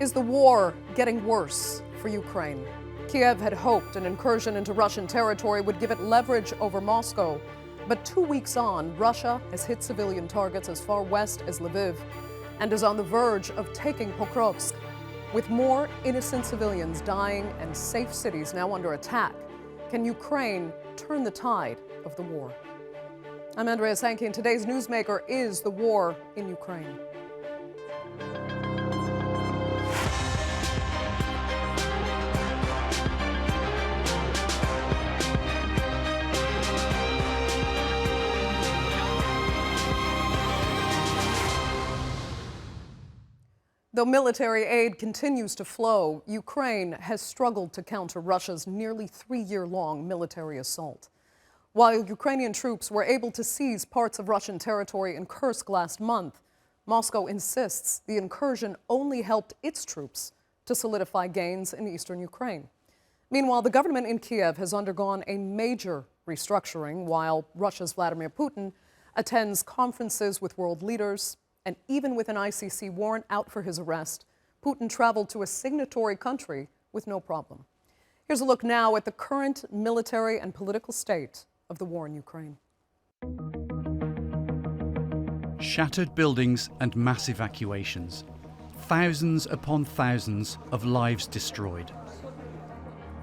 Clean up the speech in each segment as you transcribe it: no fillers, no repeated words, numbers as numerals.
Is the war getting worse for Ukraine? Kiev had hoped an incursion into Russian territory would give it leverage over Moscow. But 2 weeks on, Russia has hit civilian targets as far west as Lviv and is on the verge of taking Pokrovsk. With more innocent civilians dying and safe cities now under attack, can Ukraine turn the tide of the war? I'm Andrea Sankey, and today's Newsmaker is the war in Ukraine. Though military aid continues to flow, Ukraine has struggled to counter Russia's nearly 3-year-long military assault. While Ukrainian troops were able to seize parts of Russian territory in Kursk last month, Moscow insists the incursion only helped its troops to solidify gains in eastern Ukraine. Meanwhile, the government in Kiev has undergone a major restructuring while Russia's Vladimir Putin attends conferences with world leaders. And even with an ICC warrant out for his arrest, Putin traveled to a signatory country with no problem. Here's a look now at the current military and political state of the war in Ukraine. Shattered buildings and mass evacuations. Thousands upon thousands of lives destroyed.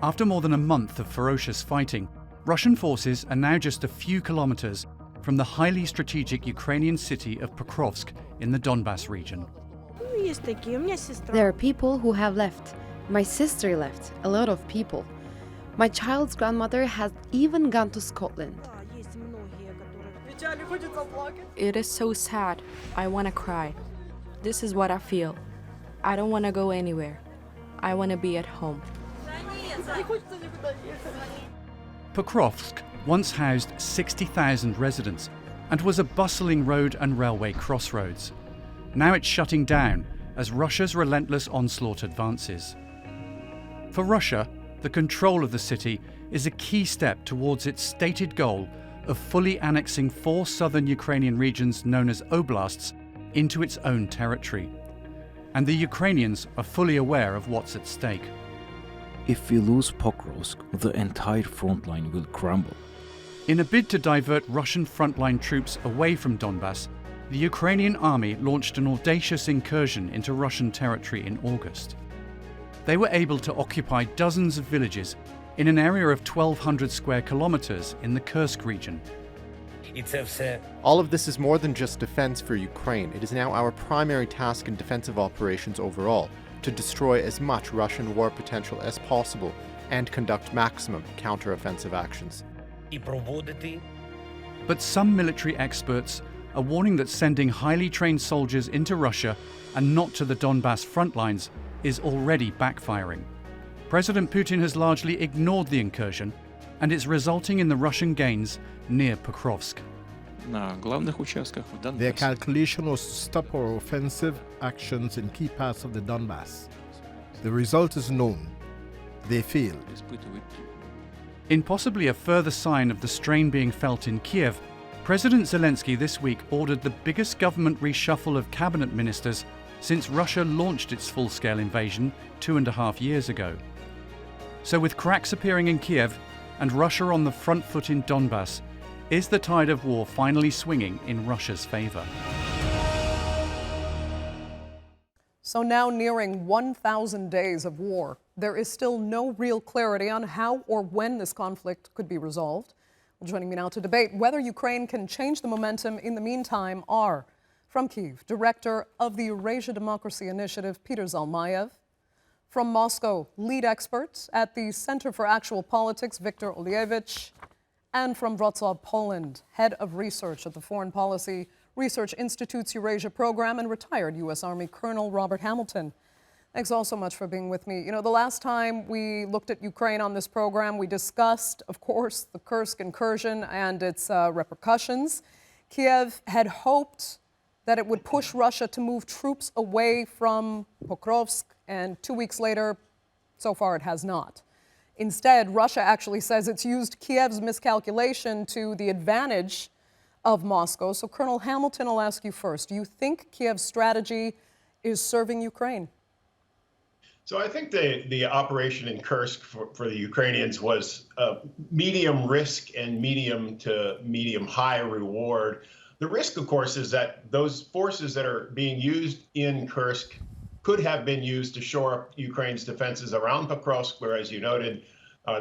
After more than a month of ferocious fighting, Russian forces are now just a few kilometers from the highly strategic Ukrainian city of Pokrovsk in the Donbas region. There are people who have left. My sister left, a lot of people. My child's grandmother has even gone to Scotland. It is so sad. I want to cry. This is what I feel. I don't want to go anywhere. I want to be at home. Pokrovsk once housed 60,000 residents and was a bustling road and railway crossroads. Now it's shutting down as Russia's relentless onslaught advances. For Russia, the control of the city is a key step towards its stated goal of fully annexing 4 southern Ukrainian regions known as oblasts into its own territory. And the Ukrainians are fully aware of what's at stake. If we lose Pokrovsk, the entire front line will crumble. In a bid to divert Russian frontline troops away from Donbas, the Ukrainian army launched an audacious incursion into Russian territory in August. They were able to occupy dozens of villages in an area of 1,200 square kilometers in the Kursk region. All of this is more than just defense for Ukraine. It is now our primary task in defensive operations overall, to destroy as much Russian war potential as possible and conduct maximum counter-offensive actions. But some military experts are warning that sending highly trained soldiers into Russia and not to the Donbas front lines is already backfiring. President Putin has largely ignored the incursion, and it's resulting in the Russian gains near Pokrovsk. Their calculation was to stop our offensive actions in key parts of the Donbas. The result is known. They failed. In possibly a further sign of the strain being felt in Kiev, President Zelensky this week ordered the biggest government reshuffle of cabinet ministers since Russia launched its full-scale invasion 2.5 years ago. So with cracks appearing in Kiev and Russia on the front foot in Donbas, is the tide of war finally swinging in Russia's favor? So now nearing 1,000 days of war, there is still no real clarity on how or when this conflict could be resolved. Well, joining me now to debate whether Ukraine can change the momentum in the meantime are, from Kiev, Director of the Eurasia Democracy Initiative, Peter Zalmayev. From Moscow, lead expert at the Center for Actual Politics, Viktor Oleivch. And from Wrocław, Poland, head of research at the Foreign Policy Research Institute's Eurasia program and retired U.S. Army Colonel Robert Hamilton. Thanks all so much for being with me. You know, the last time we looked at Ukraine on this program, we discussed, of course, the Kursk incursion and its repercussions. Kiev had hoped that it would push Russia to move troops away from Pokrovsk, and 2 weeks later, so far it has not. Instead, Russia actually says it's used Kiev's miscalculation to the advantage of Moscow. So, Colonel Hamilton, I'll ask you first. Do you think Kiev's strategy is serving Ukraine? So I think the operation in Kursk for the Ukrainians was medium risk and medium to medium high reward. The risk, of course, is that those forces that are being used in Kursk could have been used to shore up Ukraine's defenses around Pokrovsk, where, as you noted,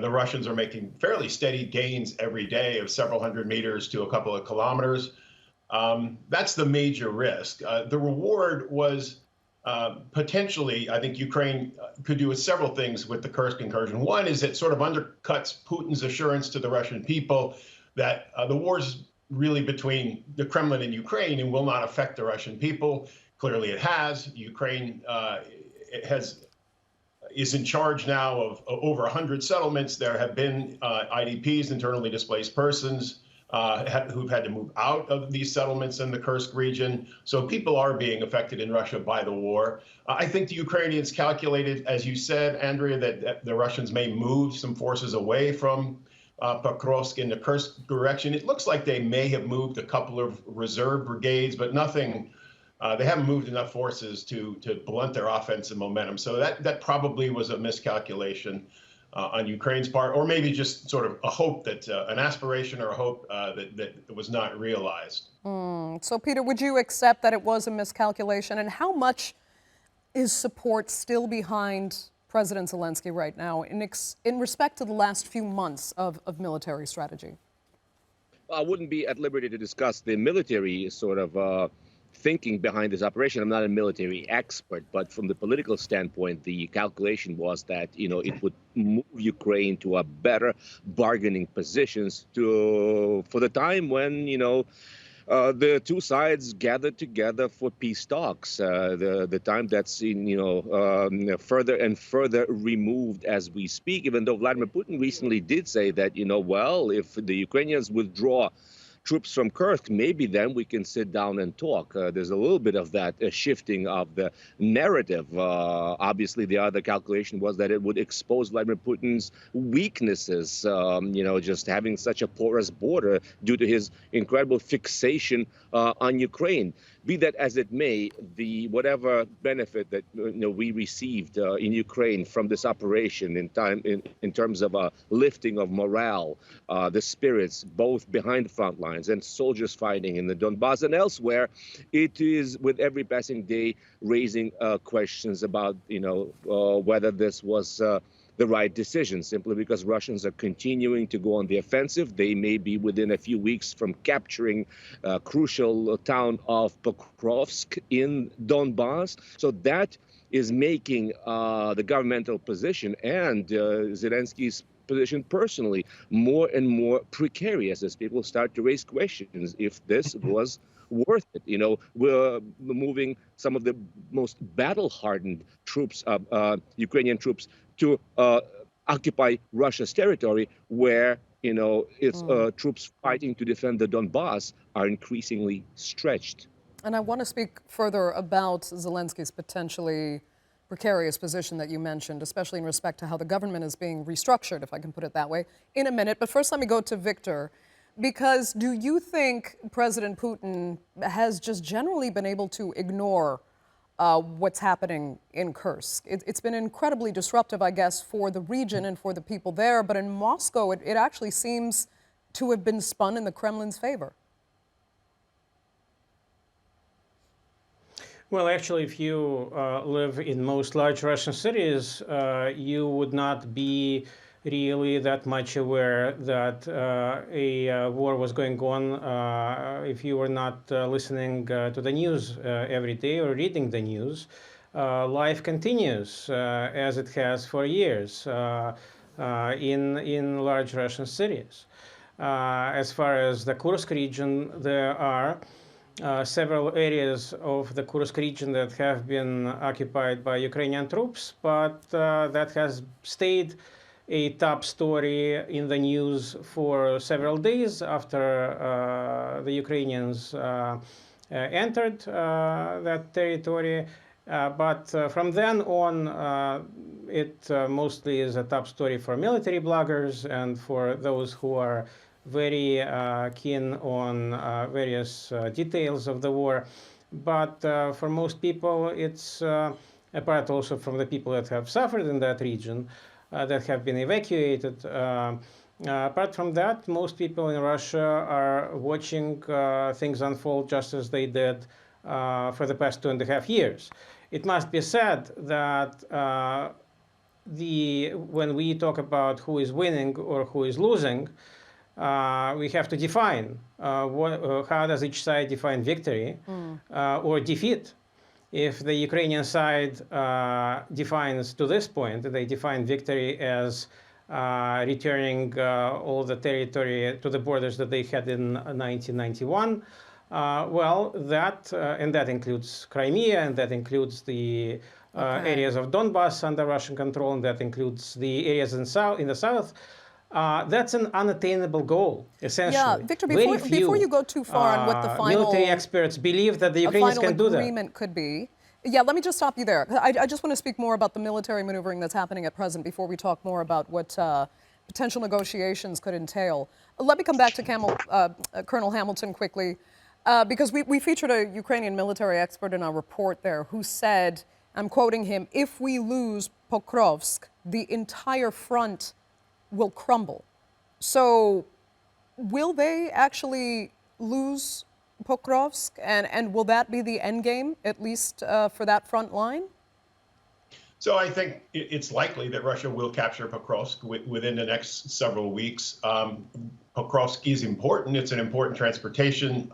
the Russians are making fairly steady gains every day of several hundred meters to a couple of kilometers. That's the major risk. The reward was potentially, I think Ukraine could do several things with the Kursk incursion. One is it sort of undercuts Putin's assurance to the Russian people that the war's really between the Kremlin and Ukraine and will not affect the Russian people. Clearly it has. Ukraine is in charge now of over 100 settlements. There have been IDPs, internally displaced persons, who've had to move out of these settlements in the Kursk region. So people are being affected in Russia by the war. I think the Ukrainians calculated, as you said, Andrea, that the Russians may move some forces away from Pokrovsk in the Kursk direction. It looks like they may have moved a couple of reserve brigades, but nothing. They haven't moved enough forces to blunt their offensive momentum. So that probably was a miscalculation on Ukraine's part, or maybe just sort of a hope that an aspiration or a hope that was not realized. So, Peter, would you accept that it was a miscalculation? And how much is support still behind President Zelensky right now in respect to the last few months of military strategy? I wouldn't be at liberty to discuss the military sort of thinking behind this operation. I'm not a military expert, but from the political standpoint, the calculation was that, it would move Ukraine to a better bargaining positions for the time when, the two sides gathered together for peace talks. The time that's further and further removed as we speak, even though Vladimir Putin recently did say that, if the Ukrainians withdraw troops from Kursk, maybe then we can sit down and talk. There's a little bit of that shifting of the narrative. Obviously, the other calculation was that it would expose Vladimir Putin's weaknesses, just having such a porous border due to his incredible fixation on Ukraine. Be that as it may, whatever benefit that we received in Ukraine from this operation in terms of lifting of morale, the spirits both behind the front lines and soldiers fighting in the Donbass and elsewhere, it is with every passing day raising questions about whether this was the right decision, simply because Russians are continuing to go on the offensive. They may be within a few weeks from capturing crucial town of Pokrovsk in Donbass. So that is making the governmental position and Zelensky's position personally more and more precarious as people start to raise questions if this was worth it. We're moving some of the most battle-hardened troops, Ukrainian troops, to occupy Russia's territory, where its troops fighting to defend the Donbass are increasingly stretched. And I want to speak further about Zelensky's potentially precarious position that you mentioned, especially in respect to how the government is being restructured, if I can put it that way, in a minute. But first, let me go to Viktor, because do you think President Putin has just generally been able to ignore what's happening in Kursk? It's been incredibly disruptive, I guess, for the region and for the people there. But in Moscow, it actually seems to have been spun in the Kremlin's favor. Well, actually, if you live in most large Russian cities, you would not be really that much aware that a war was going on if you were not listening to the news every day or reading the news. Life continues as it has for years in large Russian cities. As far as the Kursk region, there are several areas of the Kursk region that have been occupied by Ukrainian troops, but that has stayed a top story in the news for several days after the Ukrainians entered that territory. But from then on, it mostly is a top story for military bloggers and for those who are very keen on various details of the war. But for most people, it's apart also from the people that have suffered in that region, that have been evacuated. Apart from that, most people in Russia are watching things unfold just as they did for the past 2.5 years. It must be said that when we talk about who is winning or who is losing, we have to define how does each side define victory or defeat. If the Ukrainian side defines to this point, they define victory as returning all the territory to the borders that they had in 1991. Well, and that includes Crimea, and that includes the areas of Donbass under Russian control, and that includes the areas in the south. That's an unattainable goal, essentially. Yeah, Viktor, before you go too far on what the final military experts believe that the Ukrainians can do that. Agreement could be. Yeah, let me just stop you there. I just want to speak more about the military maneuvering that's happening at present before we talk more about what potential negotiations could entail. Let me come back to Colonel Hamilton quickly, because we featured a Ukrainian military expert in our report there who said, I'm quoting him, if we lose Pokrovsk, the entire front will crumble. So will they actually lose Pokrovsk, and will that be the end game, at least for that front line? So I think it's likely that Russia will capture Pokrovsk within the next several weeks. Pokrovsk is important. It's an important transportation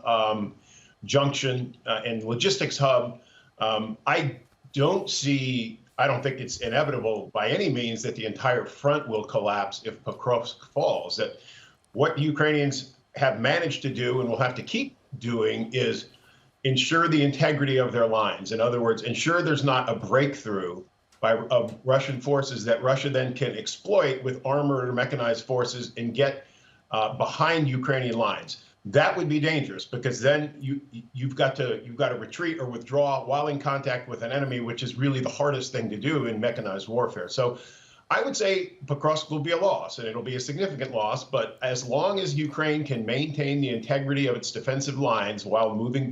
junction and logistics hub. I don't think it's inevitable by any means that the entire front will collapse if Pokrovsk falls. That what Ukrainians have managed to do and will have to keep doing is ensure the integrity of their lines. In other words, ensure there's not a breakthrough of Russian forces that Russia then can exploit with armored or mechanized forces and get behind Ukrainian lines. That would be dangerous, because then you've got to retreat or withdraw while in contact with an enemy, which is really the hardest thing to do in mechanized warfare. So I would say Pokrovsk will be a loss, and it'll be a significant loss. But as long as Ukraine can maintain the integrity of its defensive lines while moving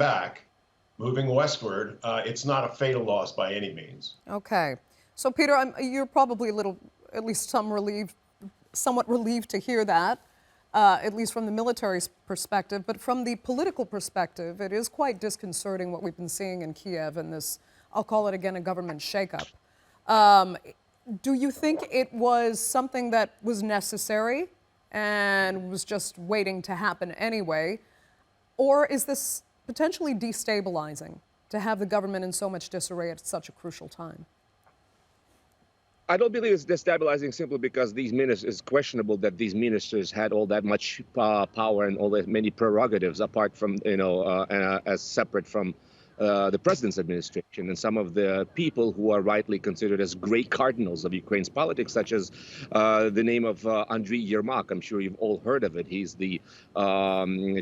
westward, it's not a fatal loss by any means. Okay. So, Peter, you're probably at least somewhat relieved to hear that, at least from the military perspective. But from the political perspective, it is quite disconcerting what we've been seeing in Kiev and this, I'll call it again, a government shakeup. Do you think it was something that was necessary and was just waiting to happen anyway? Or is this potentially destabilizing to have the government in so much disarray at such a crucial time? I don't believe it's destabilizing simply because it's questionable that these ministers had all that much power and all that many prerogatives apart from, as separate from the president's administration, and some of the people who are rightly considered as great cardinals of Ukraine's politics, such as the name of Andriy Yermak. I'm sure you've all heard of it. He's the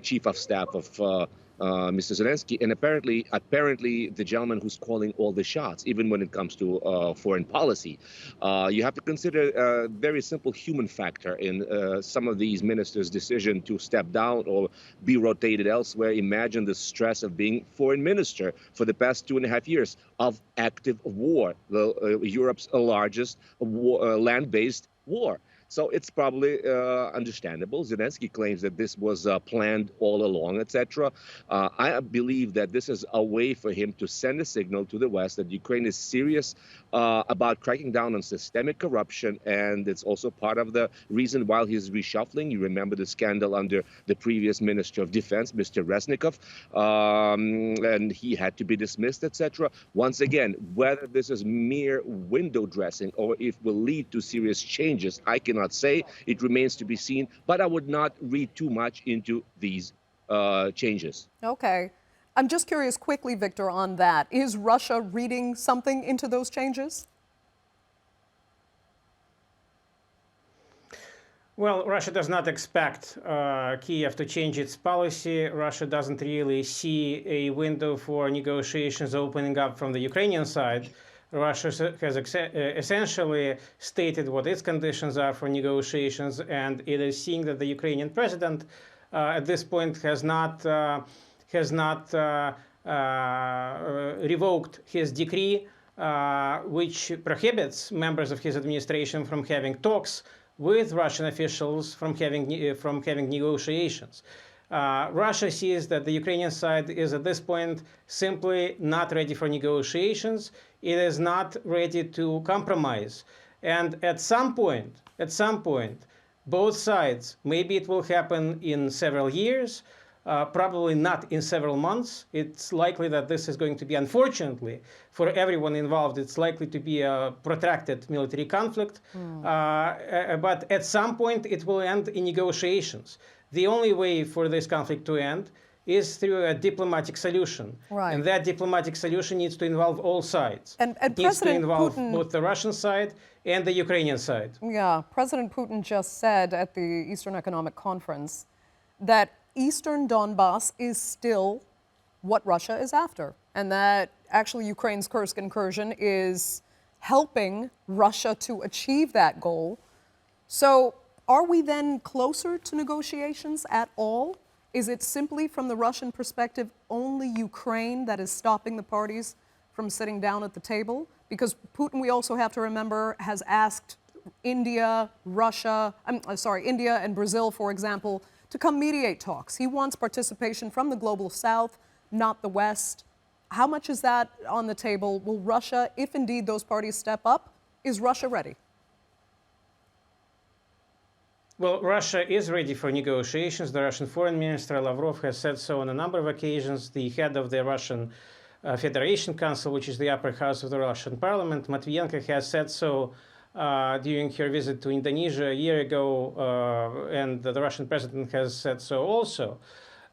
chief of staff of Mr. Zelensky, and apparently the gentleman who's calling all the shots, even when it comes to foreign policy. You have to consider a very simple human factor in some of these ministers' decision to step down or be rotated elsewhere. Imagine the stress of being foreign minister for the past 2.5 years of active war, Europe's largest land-based war. So it's probably understandable. Zelensky claims that this was planned all along, etc. I believe that this is a way for him to send a signal to the West that Ukraine is serious about cracking down on systemic corruption. And it's also part of the reason why he's reshuffling. You remember the scandal under the previous Minister of Defense, Mr. Reznikov, and he had to be dismissed, etc. Once again, whether this is mere window dressing or if it will lead to serious changes, I cannot say. It remains to be seen, but I would not read too much into these changes. Okay. I'm just curious quickly, Viktor, on that. Is Russia reading something into those changes? Well, Russia does not expect Kiev to change its policy. Russia doesn't really see a window for negotiations opening up from the Ukrainian side. Russia has essentially stated what its conditions are for negotiations, and it is seeing that the Ukrainian president at this point has not revoked his decree which prohibits members of his administration from having talks with Russian officials, from having negotiations. Russia sees that the Ukrainian side is at this point simply not ready for negotiations. It is not ready to compromise. And at some point, both sides, maybe it will happen in several years, probably not in several months. It's likely that this is going to be, unfortunately, for everyone involved, it's likely to be a protracted military conflict. But at some point, it will end in negotiations. The only way for this conflict to end is through a diplomatic solution. Right. And that diplomatic solution needs to involve all sides. And it needs to President involve Putin, both the Russian side and the Ukrainian side. Yeah, President Putin just said at the Eastern Economic Conference that Eastern Donbass is still what Russia is after, and that actually Ukraine's Kursk incursion is helping Russia to achieve that goal. So are we then closer to negotiations at all? Is it simply, from the Russian perspective, only Ukraine that is stopping the parties from sitting down at the table? Because Putin, we also have to remember, has asked India, India and Brazil, for example, to come mediate talks. He wants participation from the global south, not the West. How much is that on the table? Will Russia, if indeed those parties step up, is Russia ready? Well, Russia is ready for negotiations. The Russian Foreign Minister Lavrov has said so on a number of occasions. The head of the Russian Federation Council, which is the upper house of the Russian parliament, Matvienko, has said so during her visit to Indonesia a year ago, and the Russian president has said so also,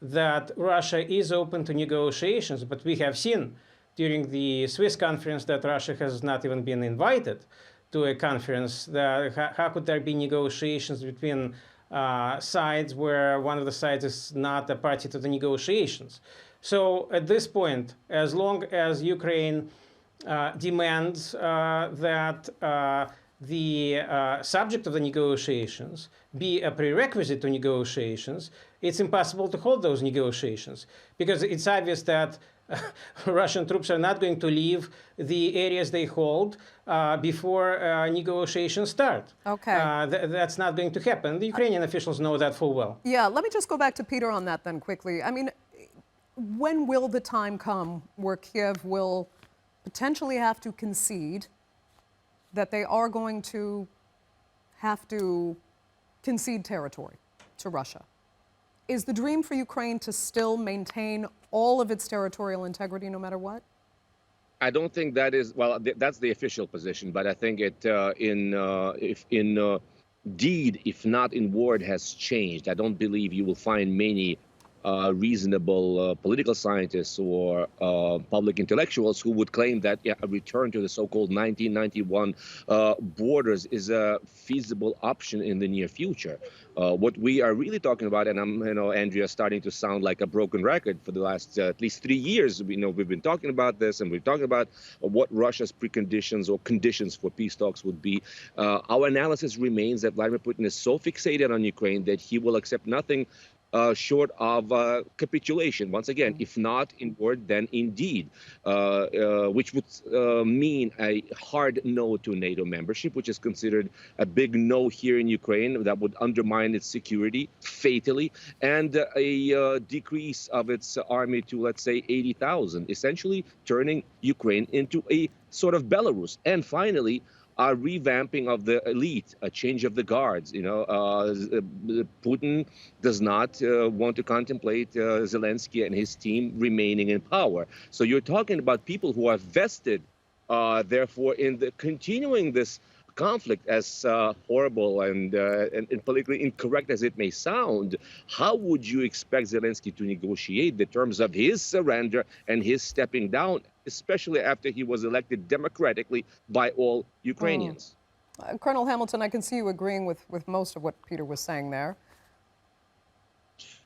that Russia is open to negotiations. But we have seen during the Swiss conference that Russia has not even been invited to a conference. How could there be negotiations between sides where one of the sides is not a party to the negotiations? So at this point, as long as Ukraine demands that the subject of the negotiations be a prerequisite to negotiations, it's impossible to hold those negotiations, because it's obvious that Russian troops are not going to leave the areas they hold before negotiations start. Okay. That's not going to happen. The Ukrainian officials know that full well. Yeah, let me just go back to Peter on that then quickly. I mean, when will the time come where Kiev will potentially have to concede that they are going to have to concede territory to Russia? Is the dream for Ukraine to still maintain all of its territorial integrity no matter what? I don't think that is, well, that's the official position, but I think it, if deed, if not in word, has changed. I don't believe you will find many reasonable political scientists or public intellectuals who would claim that a return to the so-called 1991 borders is a feasible option in the near future. What we are really talking about, and Andrea, starting to sound like a broken record for the last at least 3 years. We've been talking about this, and we're talking about what Russia's preconditions or conditions for peace talks would be. Our analysis remains that Vladimir Putin is so fixated on Ukraine that he will accept nothing short of capitulation, once again, if not in word, then in deed, which would mean a hard no to NATO membership, which is considered a big no here in Ukraine that would undermine its security fatally, and a decrease of its army to, let's say, 80,000, essentially turning Ukraine into a sort of Belarus. And finally, a revamping of the elite, a change of the guards. Putin does not want to contemplate Zelensky and his team remaining in power. So you're talking about people who are vested, therefore, in the continuing this conflict, as horrible and politically incorrect as it may sound. How would you expect Zelensky to negotiate the terms of his surrender and his stepping down, especially after he was elected democratically by all Ukrainians? Colonel Hamilton, I can see you agreeing with most of what Peter was saying there.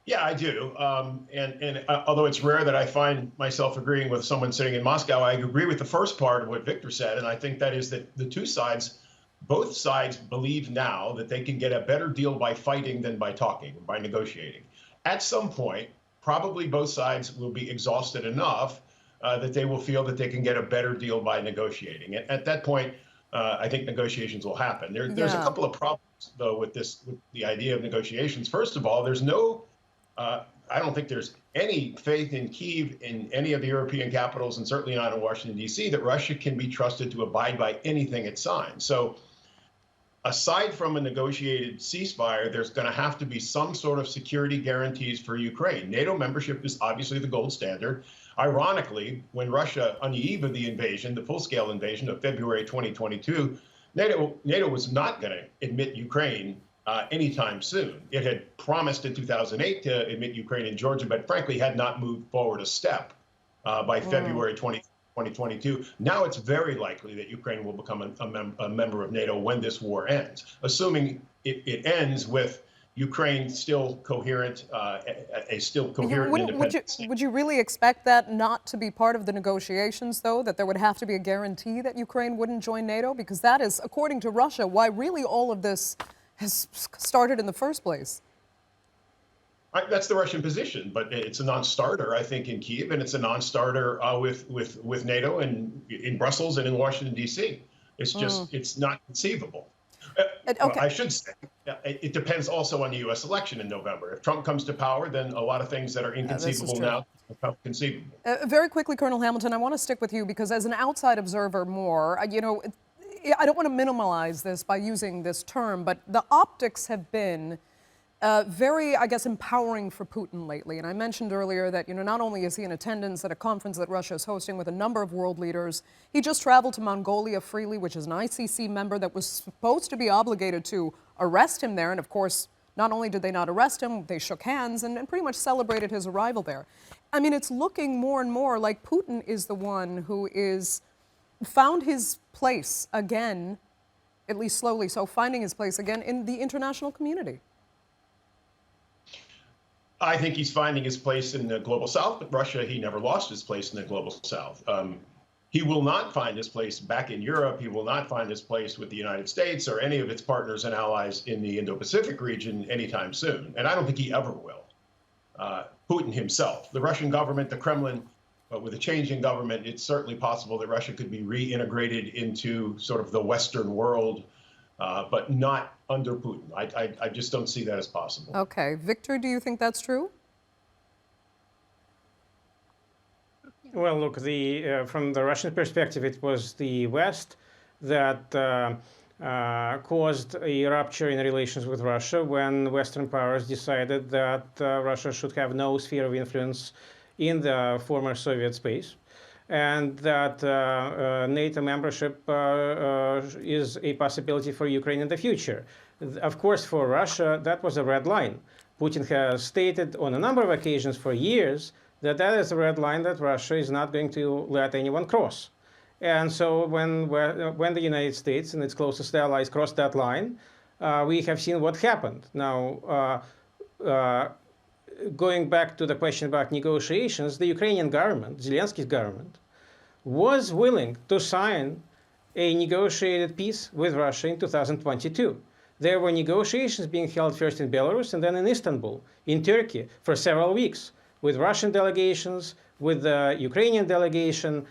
Yeah, I do. And although it's rare that I find myself agreeing with someone sitting in Moscow, I agree with the first part of what Viktor said. And I think that is that the two sides, both sides believe now that they can get a better deal by fighting than by talking, by negotiating. At some point, probably both sides will be exhausted enough that they will feel that they can get a better deal by negotiating. At that point, I think negotiations will happen. There's a couple of problems, though, with the idea of negotiations. First of all, there's no, I don't think there's any faith in Kiev, in any of the European capitals, and certainly not in Washington, D.C., that Russia can be trusted to abide by anything it signs. So aside from a negotiated ceasefire, there's going to have to be some sort of security guarantees for Ukraine. NATO membership is obviously the gold standard. Ironically, when Russia, on the eve of the invasion, the full-scale invasion of February 2022, NATO was not going to admit Ukraine anytime soon. It had promised in 2008 to admit Ukraine and Georgia, but frankly had not moved forward a step by February 2022. Now it's very likely that Ukraine will become a member of NATO when this war ends, assuming it ends with Ukraine still coherent, a still coherent independent. Would you really expect that not to be part of the negotiations, though, that there would have to be a guarantee that Ukraine wouldn't join NATO? Because that is, according to Russia, why really all of this has started in the first place. That's the Russian position, but it's a non-starter, I think, in Kiev, and it's a non-starter with NATO and in Brussels and in Washington, D.C. It's just, it's not conceivable. Okay. I should say, it depends also on the U.S. election in November. If Trump comes to power, then a lot of things that are inconceivable now become conceivable. Very quickly, Colonel Hamilton, I want to stick with you because as an outside observer more, you know, I don't want to minimize this by using this term, but the optics have been very, I guess, empowering for Putin lately. And I mentioned earlier that, you know, not only is he in attendance at a conference that Russia is hosting with a number of world leaders, he just traveled to Mongolia freely, which is an ICC member that was supposed to be obligated to arrest him there. And of course, not only did they not arrest him, they shook hands and pretty much celebrated his arrival there. I mean, it's looking more and more like Putin is the one who is found his place again, at least slowly, so finding his place again in the international community. I think he's finding his place in the global south, but Russia, he never lost his place in the global south. He will not find his place back in Europe. He will not find his place with the United States or any of its partners and allies in the Indo-Pacific region anytime soon. And I don't think he ever will. Putin himself, the Russian government, the Kremlin, but with a change in government, it's certainly possible that Russia could be reintegrated into sort of the Western world, but not under Putin. I just don't see that as possible. Okay. Victor, do you think that's true? Well, look, from the Russian perspective, it was the West that caused a rupture in relations with Russia when Western powers decided that Russia should have no sphere of influence in the former Soviet space, and that NATO membership is a possibility for Ukraine in the future. Of course, for Russia, that was a red line. Putin has stated on a number of occasions for years that that is a red line that Russia is not going to let anyone cross. And so when the United States and its closest allies crossed that line, we have seen what happened. Now, going back to the question about negotiations, the Ukrainian government, Zelensky's government, was willing to sign a negotiated peace with Russia in 2022. There were negotiations being held first in Belarus and then in Istanbul, in Turkey, for several weeks, with Russian delegations, with the Ukrainian delegation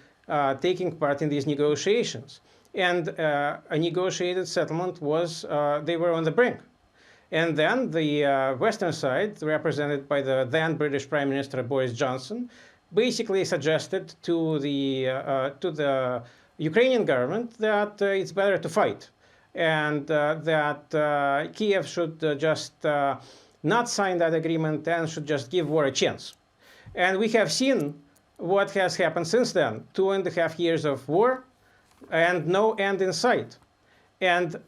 taking part in these negotiations. And a negotiated settlement was, they were on the brink. And then the Western side, represented by the then British Prime Minister Boris Johnson, basically suggested to the Ukrainian government that it's better to fight, and that Kiev should just not sign that agreement and should just give war a chance. And we have seen what has happened since then: 2.5 years of war and no end in sight. And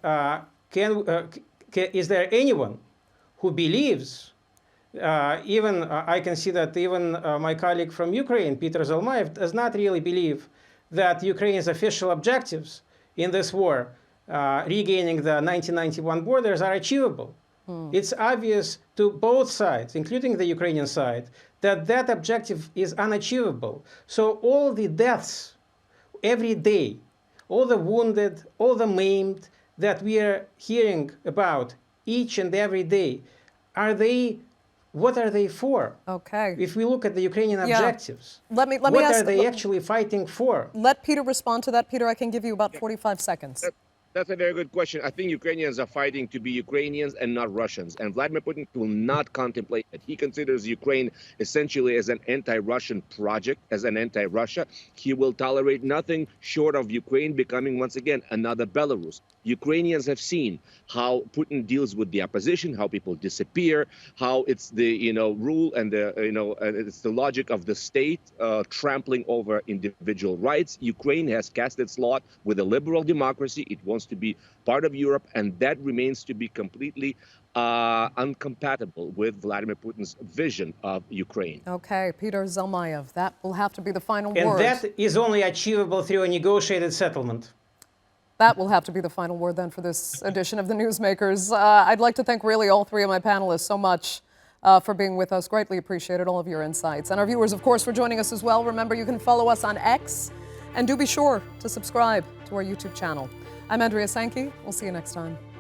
is there anyone who believes, I can see that even my colleague from Ukraine, Peter Zalmayev, does not really believe that Ukraine's official objectives in this war, regaining the 1991 borders, are achievable. It's obvious to both sides, including the Ukrainian side, that that objective is unachievable. So all the deaths every day, all the wounded, all the maimed that we are hearing about each and every day, are they what are they for? Okay. If we look at the Ukrainian objectives, let me what ask, are they actually fighting for? Let Peter respond to that. Peter, I can give you about 45 seconds. That's a very good question. I think Ukrainians are fighting to be Ukrainians and not Russians. And Vladimir Putin will not contemplate that. He considers Ukraine essentially as an anti-Russian project, as an anti-Russia. He will tolerate nothing short of Ukraine becoming, once again, another Belarus. Ukrainians have seen how Putin deals with the opposition, how people disappear, how it's the rule and the it's the logic of the state trampling over individual rights. Ukraine has cast its lot with a liberal democracy. It wants to be part of Europe, and that remains to be completely incompatible with Vladimir Putin's vision of Ukraine. Okay, Peter Zalmayev, that will have to be the final And word. that is only achievable through a negotiated settlement. That will have to be the final word then for this edition of the Newsmakers. I'd like to thank really all three of my panelists so much for being with us. Greatly appreciated all of your insights. And our viewers, of course, for joining us as well. Remember, you can follow us on X, and do be sure to subscribe to our YouTube channel. I'm Andrea Sankey. We'll see you next time.